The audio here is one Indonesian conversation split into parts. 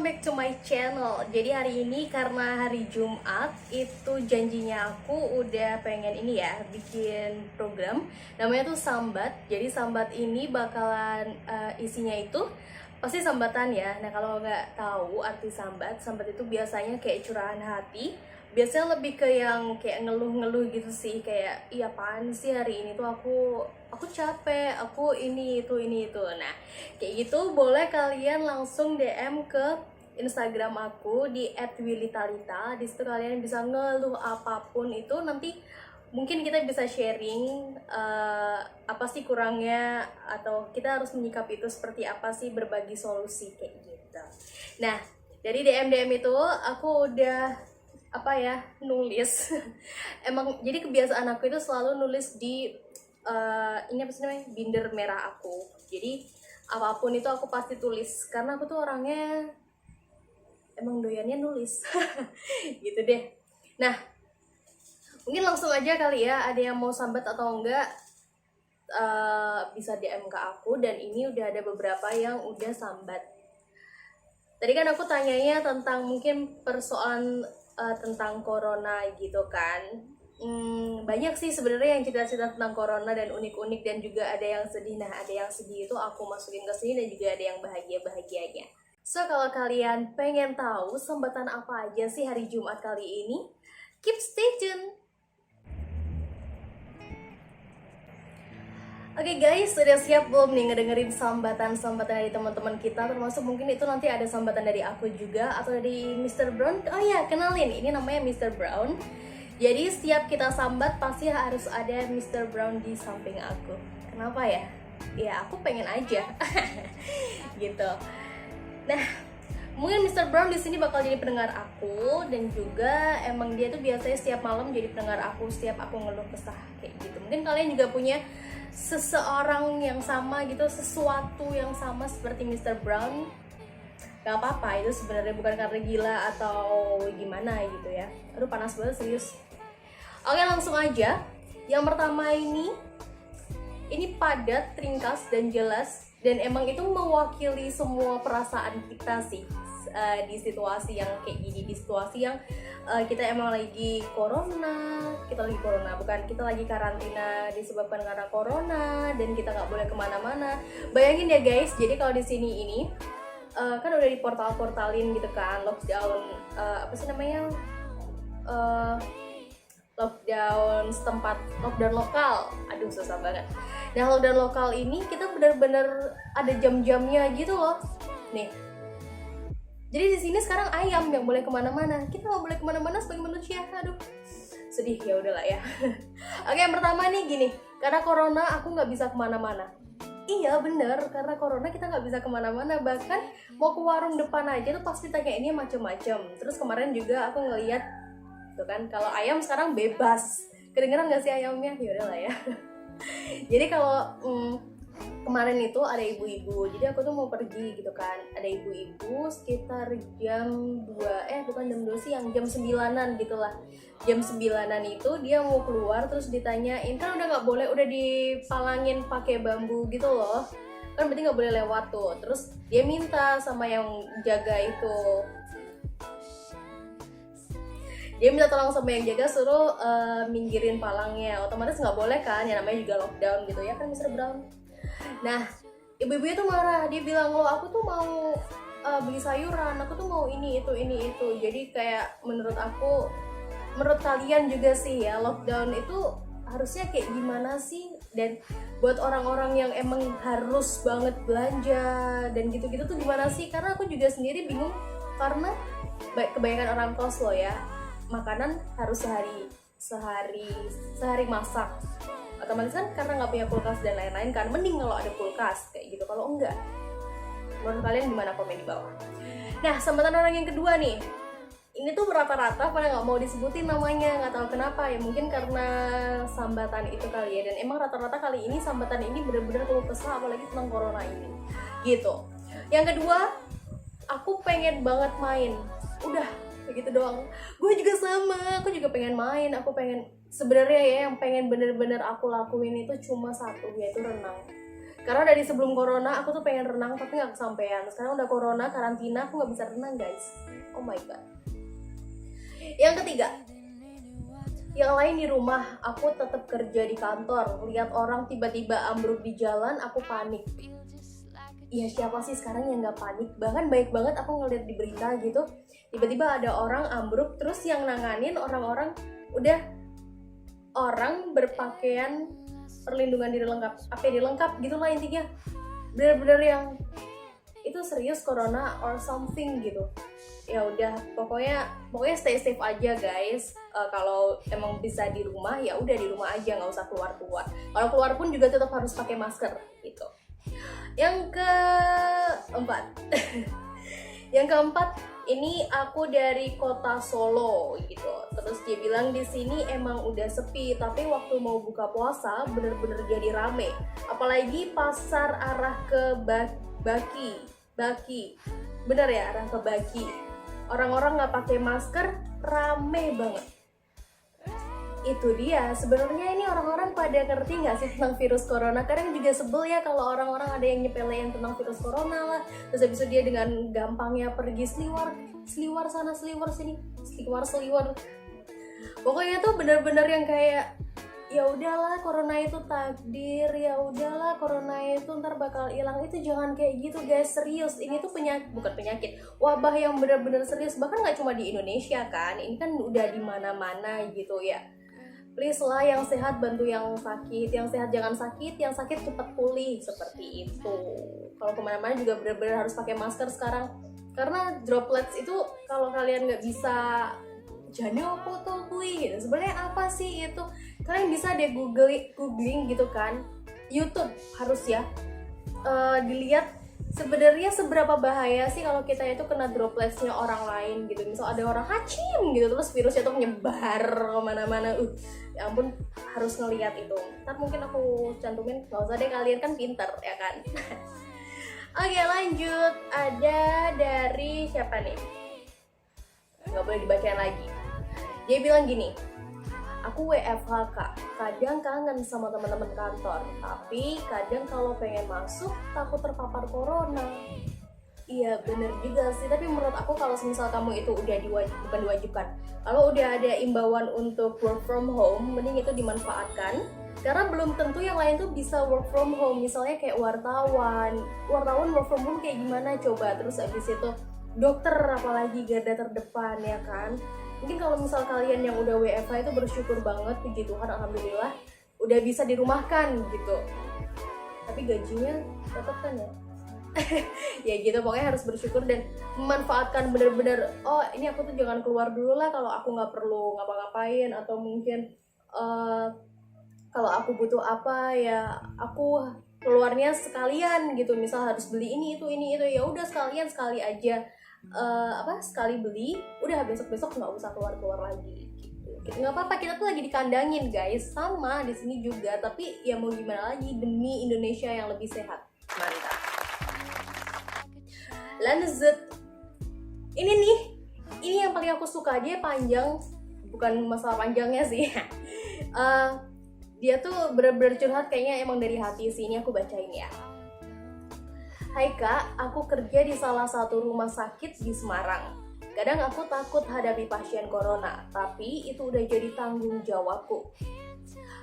back to my channel. Jadi hari ini karena hari Jumat, itu janjinya aku udah pengen ini ya, bikin program namanya tuh Sambat. Jadi Sambat ini bakalan isinya itu pasti sambatan ya. Nah, kalau nggak tahu arti sambat, sambat itu biasanya kayak curahan hati. Biasanya lebih ke yang kayak ngeluh-ngeluh gitu sih, kayak iya apaan sih hari ini tuh aku capek, aku ini itu. Nah, kayak gitu boleh kalian langsung DM ke Instagram aku di @willytalita. Di situ kalian bisa ngeluh apapun itu, nanti mungkin kita bisa sharing apa sih kurangnya, atau kita harus menyikapi itu seperti apa sih, berbagi solusi kayak gitu. Nah, dari DM itu aku udah nulis. Emang jadi kebiasaan aku itu selalu nulis di ini apa sih namanya, binder merah aku. Jadi apapun itu aku pasti tulis karena aku tuh orangnya emang doyannya nulis. Gitu deh. Nah, mungkin langsung aja kali ya, ada yang mau sambat atau enggak, bisa DM ke aku. Dan ini udah ada beberapa yang udah sambat. Tadi kan aku tanyanya tentang mungkin persoalan tentang corona gitu kan. Banyak sih sebenarnya yang cerita-cerita tentang corona dan unik-unik, dan juga ada yang sedih. Nah, ada yang sedih itu aku masukin ke sini, dan juga ada yang bahagia-bahagianya. So, kalau kalian pengen tahu sambatan apa aja sih hari Jumat kali ini, keep stay tune. Oke guys, sudah siap belum nih ngedengerin sambatan-sambatan dari teman-teman kita? Termasuk mungkin itu nanti ada sambatan dari aku juga, atau dari Mr. Brown. Oh ya, kenalin, ini namanya Mr. Brown. Jadi setiap kita sambat pasti harus ada Mr. Brown di samping aku. Kenapa ya? Ya aku pengen aja. Gitu. Nah, mungkin Mr. Brown di sini bakal jadi pendengar aku, dan juga emang dia tuh biasanya setiap malam jadi pendengar aku setiap aku ngeluh kesah kayak gitu. Mungkin kalian juga punya seseorang yang sama gitu, sesuatu yang sama seperti Mr. Brown. Gak apa-apa, itu sebenarnya bukan karena gila atau gimana gitu ya. Aduh, panas banget serius. Oke, langsung aja. Yang pertama ini padat, ringkas, dan jelas. Dan emang itu mewakili semua perasaan kita sih, di situasi yang kayak gini, di situasi yang kita emang lagi kita lagi karantina disebabkan karena corona, dan kita nggak boleh kemana-mana. Bayangin ya guys, jadi kalau di sini ini kan udah di portalin gitu kan, lockdown lockdown setempat, lockdown lokal. Aduh, susah banget. Nah, lockdown lokal ini kita benar-benar ada jam-jamnya gitu loh. Nih, jadi di sini sekarang ayam yang boleh kemana-mana, kita nggak boleh kemana-mana sebagai manusia. Aduh, sedih. Ya udahlah ya. Oke, yang pertama nih gini, karena corona aku nggak bisa kemana-mana. Iya bener, karena corona kita nggak bisa kemana-mana. Bahkan mau ke warung depan aja tuh pasti tanya ini macem-macem. Terus kemarin juga aku ngeliat tuh kan, kalau ayam sekarang bebas. Kedengeran nggak sih ayamnya? Ya udahlah ya. Jadi kalau kemarin itu ada ibu-ibu, jadi aku tuh mau pergi gitu kan, ada ibu-ibu sekitar jam 2 sih, yang jam 9-an gitu lah. Jam 9-an itu dia mau keluar, terus ditanyain, kan udah nggak boleh, udah dipalangin pakai bambu gitu loh, kan berarti nggak boleh lewat tuh. Terus dia minta sama yang jaga itu, dia minta tolong sama yang jaga, suruh minggirin palangnya. Otomatis nggak boleh kan, ya namanya juga lockdown gitu ya kan Mr. Brown. Nah, ibu-ibunya tuh marah, dia bilang, loh aku tuh mau beli sayuran, aku tuh mau ini itu. Jadi kayak menurut kalian juga sih ya, lockdown itu harusnya kayak gimana sih? Dan buat orang-orang yang emang harus banget belanja dan gitu-gitu tuh gimana sih? Karena aku juga sendiri bingung, karena kebanyakan orang kos loh ya, makanan harus sehari masak. Otomatis kan karena nggak punya kulkas dan lain-lain kan, mending kalau ada kulkas kayak gitu. Kalau enggak, menurut kalian gimana? Komen di bawah. Nah, sambatan orang yang kedua nih, ini tuh rata-rata pada nggak mau disebutin namanya, nggak tahu kenapa ya, mungkin karena sambatan itu kali ya. Dan emang rata-rata kali ini sambatan ini bener-bener keluh kesah, apalagi tentang corona ini gitu. Yang kedua, aku pengen banget main. Udah begitu doang. Gue juga sama, aku juga pengen main. Aku pengen, sebenarnya ya, yang pengen bener-bener aku lakuin itu cuma satu, yaitu renang. Karena dari sebelum corona aku tuh pengen renang tapi nggak kesampaian. Sekarang udah corona, karantina, aku nggak bisa renang guys. Oh my god. Yang ketiga, yang lain di rumah, aku tetap kerja di kantor. Lihat orang tiba-tiba ambruk di jalan, aku panik. Iya, siapa sih sekarang yang nggak panik? Bahkan baik banget aku ngeliat di berita gitu, tiba-tiba ada orang ambruk, terus yang nanganin orang-orang udah orang berpakaian perlindungan diri lengkap, APD lengkap gitulah intinya. Bener-bener yang itu serius corona or something gitu. Ya udah, pokoknya stay safe aja guys. Kalau emang bisa di rumah ya udah di rumah aja, nggak usah keluar. Kalau keluar pun juga tetap harus pakai masker gitu. Yang keempat, yang keempat ini aku dari kota Solo gitu. Terus dia bilang di sini emang udah sepi, tapi waktu mau buka puasa bener-bener jadi rame. Apalagi pasar arah ke Baki, bener ya, arah ke Baki. Orang-orang nggak pakai masker, rame banget. Itu dia, sebenarnya ini orang-orang pada ngerti nggak sih tentang virus corona? Kadang juga sebel ya kalau orang-orang ada yang nyepelein tentang virus corona lah. Terus habis itu dia dengan gampangnya pergi seliwar sana, seliwar sini, seliwar. Pokoknya tuh bener-bener yang kayak ya udahlah corona itu takdir, ya udahlah corona itu ntar bakal hilang. Itu jangan kayak gitu guys, serius. Ini tuh bukan penyakit, wabah yang benar-benar serius. Bahkan nggak cuma di Indonesia kan, ini kan udah di mana-mana gitu ya. Please lah, yang sehat bantu yang sakit, yang sehat jangan sakit, yang sakit cepat pulih, seperti itu. Kalau kemana-mana juga benar-benar harus pakai masker sekarang, karena droplets itu kalau kalian nggak bisa jadi apa tuh kui gitu, sebenarnya apa sih itu, kalian bisa deh googling gitu kan, YouTube harus ya, dilihat sebenarnya seberapa bahaya sih kalau kita itu kena dropletsnya orang lain gitu. Misal ada orang hacim gitu terus virusnya tuh menyebar kemana-mana, ya ampun, harus ngelihat itu. Ntar mungkin aku cantumin, nggak usah deh, kalian kan pinter ya kan. Oke, lanjut. Ada dari siapa nih, nggak boleh dibacain lagi. Dia bilang gini, aku WFH kak, kadang kangen sama teman-teman kantor, tapi kadang kalau pengen masuk takut terpapar corona. Iya bener juga sih, tapi menurut aku kalau misal kamu itu udah bukan diwajibkan, kalau udah ada imbauan untuk work from home, mending itu dimanfaatkan. Karena belum tentu yang lain tuh bisa work from home, misalnya kayak wartawan work from home kayak gimana coba. Terus abis itu dokter, apalagi garda terdepan ya kan. Mungkin kalau misal kalian yang udah WFH itu bersyukur banget, puji Tuhan, alhamdulillah udah bisa dirumahkan gitu. Tapi gajinya tetap kan ya. Ya gitu, pokoknya harus bersyukur dan memanfaatkan bener-bener, oh ini aku tuh jangan keluar dulu lah kalau aku nggak perlu ngapa-ngapain, atau mungkin kalau aku butuh apa ya aku keluarnya sekalian gitu. Misal harus beli ini itu ya udah sekalian sekali aja. Sekali beli, udah besok nggak usah keluar lagi gitu. Nggak apa-apa, kita tuh lagi dikandangin guys, sama di sini juga, tapi ya mau gimana lagi, demi Indonesia yang lebih sehat. Mantap. Lanjut, ini yang paling aku suka, dia panjang, bukan masalah panjangnya sih. Dia tuh bener-bener curhat, kayaknya emang dari hati sih. Ini aku bacain ya. Hai kak, aku kerja di salah satu rumah sakit di Semarang. Kadang aku takut hadapi pasien corona, tapi itu udah jadi tanggung jawabku.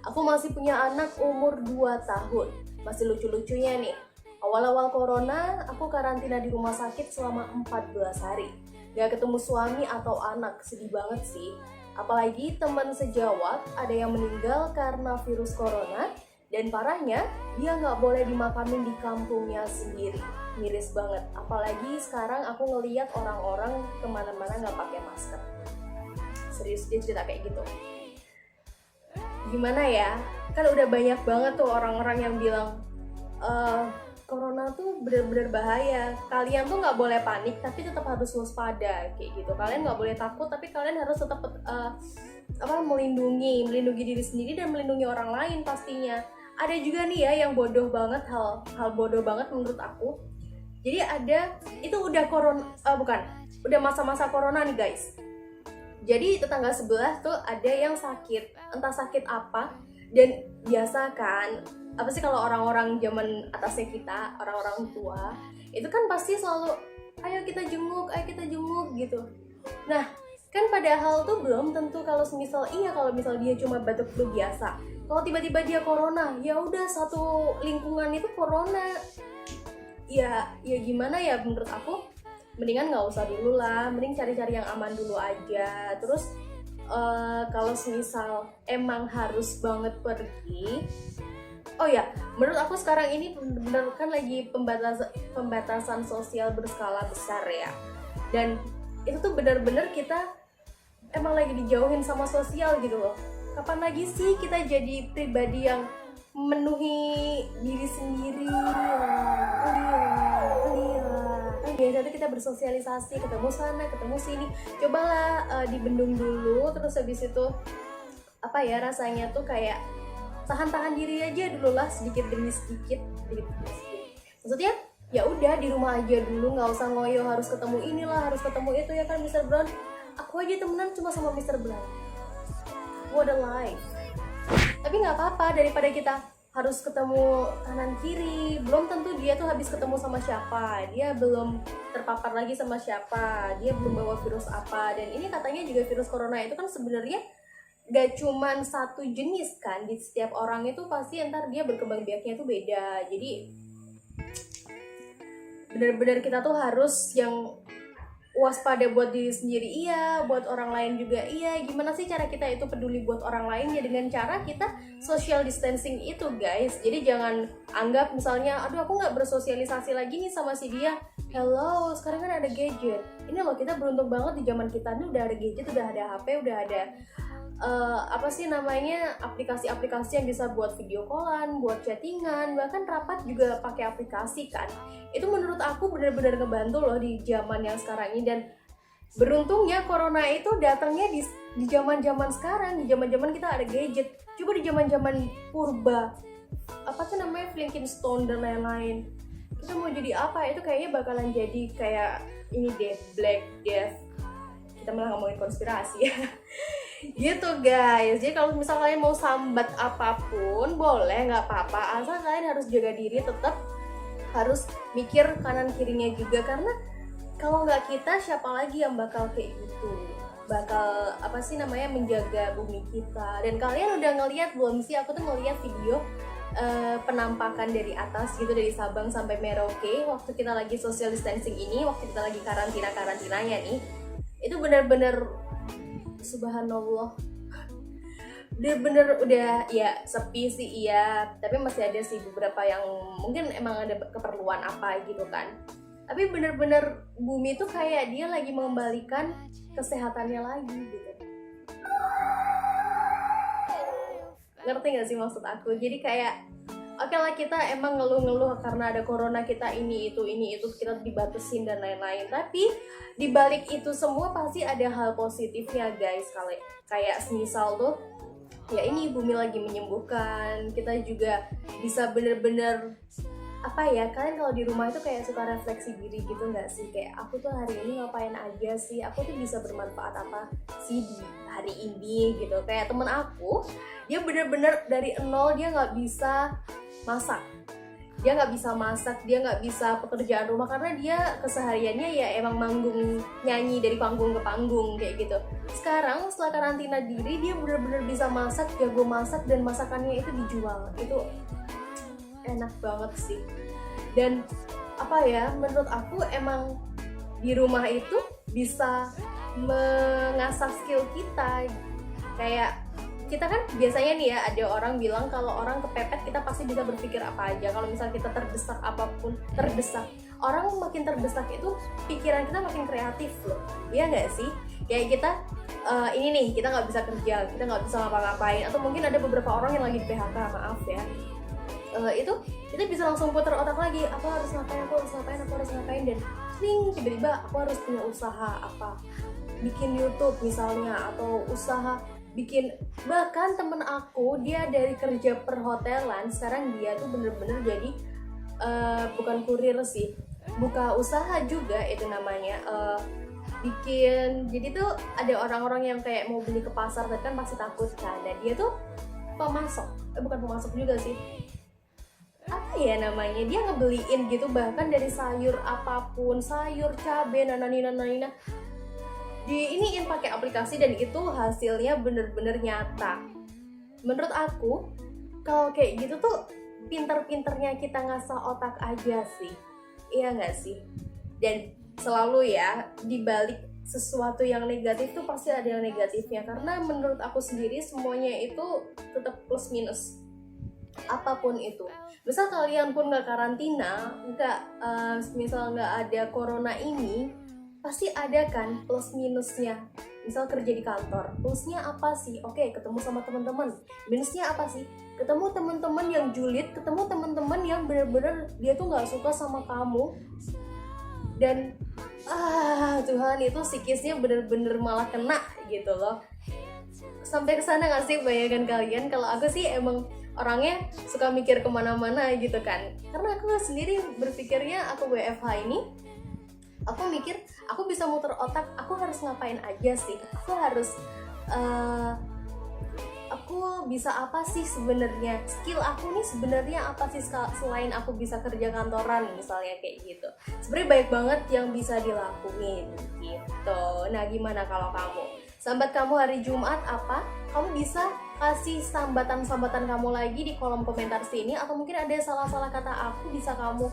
Aku masih punya anak umur 2 tahun, masih lucu-lucunya nih. Awal-awal corona, aku karantina di rumah sakit selama 14 hari. Gak ketemu suami atau anak, sedih banget sih. Apalagi teman sejawat ada yang meninggal karena virus corona. Dan parahnya, dia nggak boleh dimakamin di kampungnya sendiri. Miris banget. Apalagi sekarang aku ngeliat orang-orang kemana-mana nggak pakai masker. Serius, dia cerita kayak gitu. Gimana ya? Kan udah banyak banget tuh orang-orang yang bilang, corona tuh bener-bener bahaya. Kalian tuh nggak boleh panik, tapi tetap harus waspada kayak gitu. Kalian nggak boleh takut, tapi kalian harus tetap melindungi diri sendiri dan melindungi orang lain pastinya. Ada juga nih ya yang bodoh banget, hal bodoh banget menurut aku. Jadi itu udah udah masa-masa corona nih guys. Jadi tetangga sebelah tuh ada yang sakit, entah sakit apa, Dan biasa kan, apa sih kalau orang-orang zaman atasnya kita, orang-orang tua itu kan pasti selalu ayo kita jenguk gitu. Nah kan padahal tuh belum tentu kalau misal dia cuma batuk flu biasa, kalau tiba-tiba dia corona, ya udah satu lingkungan itu corona. Ya gimana ya, menurut aku mendingan nggak usah dulu lah, mending cari-cari yang aman dulu aja. Terus kalau misal emang harus banget pergi, oh ya, menurut aku sekarang ini bener kan lagi pembatasan sosial berskala besar ya. Dan itu tuh bener-bener kita emang lagi dijauhin sama sosial gitu loh. Kapan lagi sih kita jadi pribadi yang memenuhi diri sendiri? Biasanya tuh kita bersosialisasi, ketemu sana, ketemu sini. Cobalah dibendung dulu, terus habis itu apa ya, rasanya tuh kayak tahan diri aja dulu lah, sedikit demi sedikit. Maksudnya ya udah di rumah aja dulu, nggak usah ngoyo harus ketemu inilah, harus ketemu itu ya kan Mr. Brown. Aku aja temenan cuma sama Mr. Brown. What a life. Tapi nggak apa-apa, daripada kita harus ketemu kanan kiri, belum tentu dia tuh habis ketemu sama siapa, dia belum terpapar lagi sama siapa, dia belum bawa virus apa. Dan ini katanya juga virus corona itu kan sebenarnya gak cuman satu jenis kan, di setiap orang itu pasti ntar dia berkembang biaknya tuh beda. Jadi benar-benar kita tuh harus yang waspada buat diri sendiri, iya, buat orang lain juga, iya. Gimana sih cara kita itu peduli buat orang lain? Ya dengan cara kita social distancing itu guys. Jadi jangan anggap misalnya, aduh aku nggak bersosialisasi lagi nih sama si dia. Hello, sekarang kan ada gadget. Ini loh, kita beruntung banget di zaman kita nih udah ada gadget, udah ada HP, udah ada aplikasi-aplikasi yang bisa buat video callan, buat chattingan, bahkan rapat juga pakai aplikasi kan. Itu menurut aku benar-benar ngebantu loh di zaman yang sekarang ini. Dan beruntungnya corona itu datangnya di zaman-zaman sekarang, di zaman-zaman kita ada gadget. Coba di zaman-zaman purba, apa tuh namanya, Frankenstein dan lain-lain, kita mau jadi apa? Itu kayaknya bakalan jadi kayak ini deh, Black Death. Kita malah ngomongin konspirasi ya. Gitu guys. Jadi kalau misalnya kalian mau sambat apapun boleh, nggak apa-apa, asal kalian harus jaga diri, tetap harus mikir kanan kirinya juga, karena kalau nggak kita siapa lagi yang bakal kayak gitu, bakal menjaga bumi kita. Dan kalian udah ngeliat belum sih, aku tuh ngeliat video penampakan dari atas gitu, dari Sabang sampai Merauke waktu kita lagi social distancing ini, waktu kita lagi karantinanya nih. Itu benar-benar subhanallah, bener-bener udah ya sepi sih iya, tapi masih ada sih beberapa yang mungkin emang ada keperluan apa gitu kan. Tapi bener-bener bumi tuh kayak dia lagi mengembalikan kesehatannya lagi gitu. Ngerti gak sih maksud aku? Jadi kayak oke lah, kita emang ngeluh-ngeluh karena ada corona, kita ini itu kita dibatasin dan lain-lain, tapi dibalik itu semua pasti ada hal positifnya guys. Kayak semisal tuh ya ini bumi lagi menyembuhkan, kita juga bisa bener-bener kalian kalau di rumah itu kayak suka refleksi diri gitu nggak sih, kayak aku tuh hari ini ngapain aja sih, aku tuh bisa bermanfaat apa sih di hari ini gitu. Kayak temen aku, dia bener-bener dari nol, dia nggak bisa masak, dia nggak bisa pekerjaan rumah karena dia kesehariannya ya emang manggung, nyanyi dari panggung ke panggung kayak gitu. Sekarang setelah karantina diri, dia bener-bener bisa masak, jago masak, dan masakannya itu dijual. Itu enak banget sih. Dan menurut aku emang di rumah itu bisa mengasah skill kita. Kayak kita kan biasanya nih ya, ada orang bilang kalau orang kepepet kita pasti bisa berpikir apa aja. Kalau misal kita terdesak apapun, orang makin terdesak itu pikiran kita makin kreatif loh, iya nggak sih? Kayak kita ini nih, kita nggak bisa kerja, kita nggak bisa ngapa-ngapain, atau mungkin ada beberapa orang yang lagi di PHK, maaf ya, itu kita bisa langsung putar otak lagi, aku harus ngapain, dan tiba-tiba aku harus punya usaha apa, bikin YouTube misalnya, atau usaha bikin. Bahkan temen aku, dia dari kerja perhotelan, sekarang dia tuh bener-bener jadi bukan kurir sih, buka usaha juga itu namanya, bikin. Jadi tuh ada orang-orang yang kayak mau beli ke pasar tapi kan pasti takut kan, dan dia tuh pemasok, bukan pemasok juga sih, apa ya namanya, dia ngebeliin gitu, bahkan dari sayur apapun, sayur, cabai, nananina diiniin pakai aplikasi, dan itu hasilnya bener-bener nyata. Menurut aku kalau kayak gitu tuh pinter-pinternya kita ngasah otak aja sih, iya nggak sih? Dan selalu ya, dibalik sesuatu yang negatif tuh pasti ada yang negatifnya, karena menurut aku sendiri semuanya itu tetap plus minus, apapun itu. Misal kalian pun nggak karantina, misal nggak ada corona ini, pasti ada kan plus minusnya. Misal kerja di kantor, plusnya apa sih? Oke, ketemu sama teman-teman. Minusnya apa sih? Ketemu teman-teman yang julid, ketemu teman-teman yang bener-bener dia tuh nggak suka sama kamu, dan Tuhan, itu psikisnya bener-bener malah kena gitu loh. Sampai kesana nggak sih bayangan kalian? Kalau aku sih emang orangnya suka mikir kemana-mana gitu kan, karena aku sendiri berpikirnya, aku WFH ini, aku mikir aku bisa muter otak, aku harus ngapain aja sih, aku bisa apa sih sebenarnya, skill aku nih sebenarnya apa sih selain aku bisa kerja kantoran misalnya kayak gitu. Sebenarnya banyak banget yang bisa dilakuin gitu. Nah, gimana kalau kamu? Sambat kamu hari Jumat apa? Kamu bisa kasih sambatan-sambatan kamu lagi di kolom komentar sini, atau mungkin ada salah-salah kata aku bisa kamu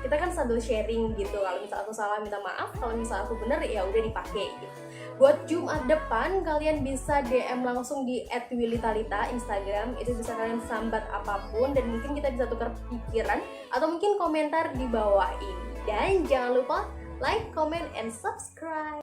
kita kan sambil sharing gitu. Kalau misal aku salah minta maaf, kalau misal aku bener ya udah dipakai gitu. Buat Jumat depan kalian bisa DM langsung di @willytalita Instagram, itu bisa kalian sambat apapun dan mungkin kita bisa tukar pikiran, atau mungkin komentar di bawah ini. Dan jangan lupa like, comment, and subscribe.